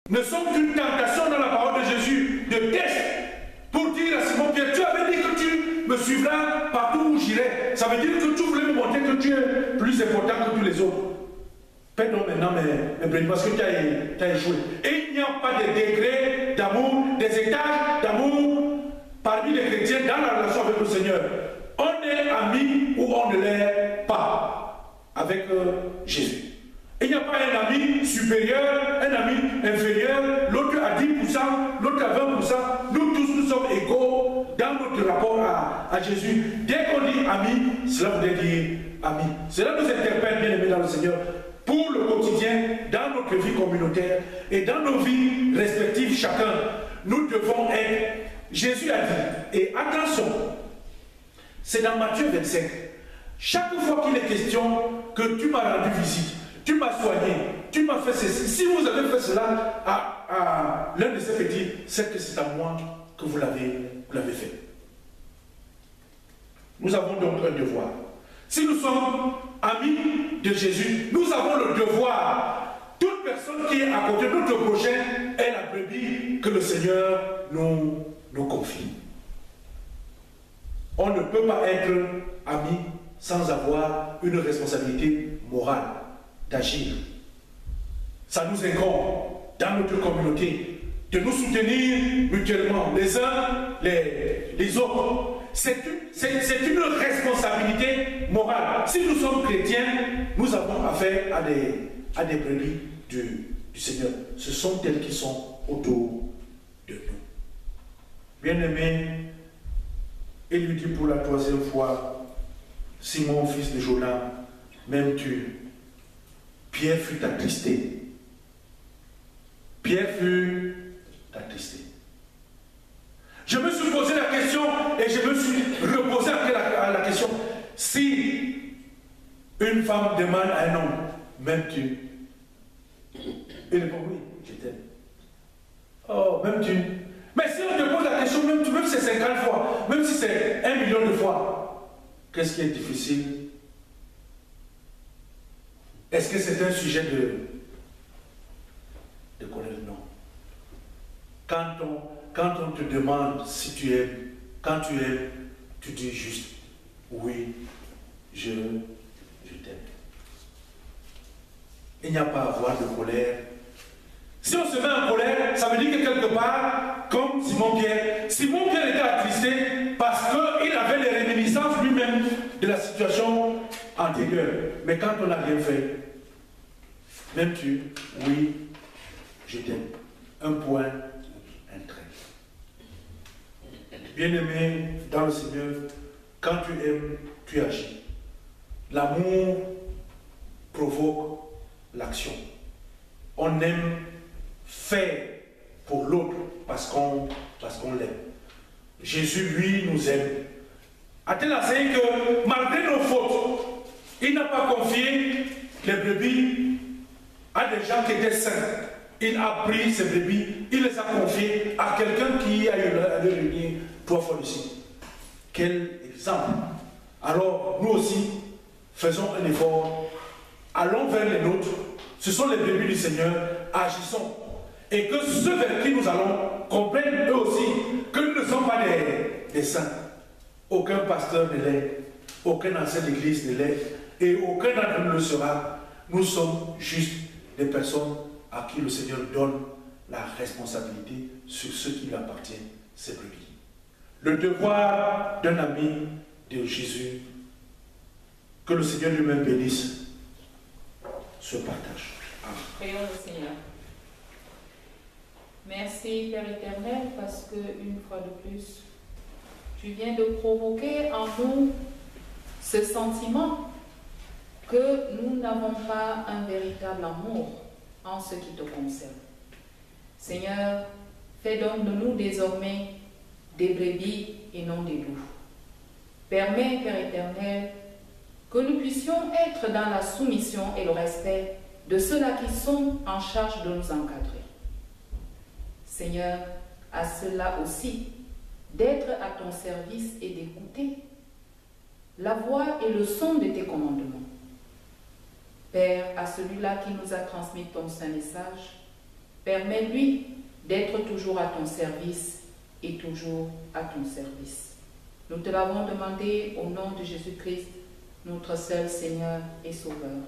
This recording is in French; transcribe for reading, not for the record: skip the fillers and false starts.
ne sont qu'une tentation dans la parole de Jésus, de test, pour dire à Simon-Pierre, tu avais dit que tu me suivras partout où j'irai. Ça veut dire que tu voulais me montrer que tu es plus important que tous les autres. Pardon maintenant, mais parce que tu as échoué. Et il n'y a pas de degrés d'amour, des étages d'amour parmi les chrétiens dans la relation avec le Seigneur. On est amis ou on ne l'est pas avec Jésus. Il n'y a pas un ami supérieur, un ami inférieur, l'autre à 10%, l'autre à 20%. Nous tous, nous sommes égaux dans notre rapport à Jésus. Dès qu'on dit ami, cela veut dire ami. Cela nous interpelle, bien aimés dans le Seigneur, pour le quotidien, dans notre vie communautaire et dans nos vies respectives, chacun. Nous devons être. Jésus a dit, et attention, c'est dans Matthieu 25, chaque fois qu'il est question que tu m'as rendu visite, tu m'as soigné, tu m'as fait ceci. Si vous avez fait cela à l'un de ces petits, c'est que c'est à moi que vous l'avez fait. Nous avons donc un devoir. Si nous sommes amis de Jésus, nous avons le devoir. Toute personne qui est à côté de notre prochain est la brebis que le Seigneur nous confie. On ne peut pas être ami sans avoir une responsabilité morale d'agir. Ça nous incombe dans notre communauté de nous soutenir mutuellement les uns les autres. C'est une responsabilité morale. Si nous sommes chrétiens, nous avons affaire à des brebis du Seigneur. Ce sont elles qui sont autour de nous. Bien-aimé, il lui dit pour la 3e fois, Simon, fils de Jonas, m'aimes-tu? Pierre fut attristé. Pierre fut attristé. Je me suis posé la question et je me suis reposé après la question. Si une femme demande à un homme, m'aimes-tu? Il répond oui, je t'aime. Oh, m'aimes-tu? Mais si on te pose la question, même si c'est 50 fois, même si c'est 1 million de fois, qu'est-ce qui est difficile? Est-ce que c'est un sujet de colère? Non. Quand on te demande si tu aimes, quand tu aimes, tu dis juste oui, je t'aime. Il n'y a pas à avoir de colère. Si on se met en colère, ça veut dire que quelque part, comme Simon-Pierre était attristé parce qu'il avait les réminiscences lui-même de la situation antérieure. Mais quand on n'a rien fait, m'aimes-tu? Oui, je t'aime. Un point, un trait. Bien-aimé dans le Seigneur, quand tu aimes, tu agis. L'amour provoque l'action. On aime faire pour l'autre parce qu'on l'aime. Jésus, lui, nous aime. A-t-il enseigné que malgré nos fautes, il n'a pas confié les brebis à des gens qui étaient saints. Il a pris ces brebis, il les a confiées à quelqu'un qui a eu à le réunir 3 fois ici. Quel exemple! Alors, nous aussi, faisons un effort, allons vers les nôtres, ce sont les brebis du Seigneur, agissons. Et que ceux vers qui nous allons comprennent eux aussi que nous ne sommes pas des saints. Aucun pasteur ne l'est, aucun ancien d'église ne l'est, et aucun d'entre nous le sera. Nous sommes juste des personnes à qui le Seigneur donne la responsabilité sur ce qui lui appartient, ses brebis. Le devoir d'un ami de Jésus, que le Seigneur lui-même bénisse, se partage. Amen. Prions le Seigneur. Merci Père éternel parce que une fois de plus, tu viens de provoquer en nous ce sentiment que nous n'avons pas un véritable amour en ce qui te concerne. Seigneur, fais donc de nous désormais des brebis et non des loups. Permets, Père éternel, que nous puissions être dans la soumission et le respect de ceux-là qui sont en charge de nous encadrer. Seigneur, à cela aussi, d'être à ton service et d'écouter la voix et le son de tes commandements. Père, à celui-là qui nous a transmis ton saint message, Permets-lui d'être toujours à ton service et toujours à ton service. Nous te l'avons demandé au nom de Jésus-Christ, notre seul Seigneur et Sauveur.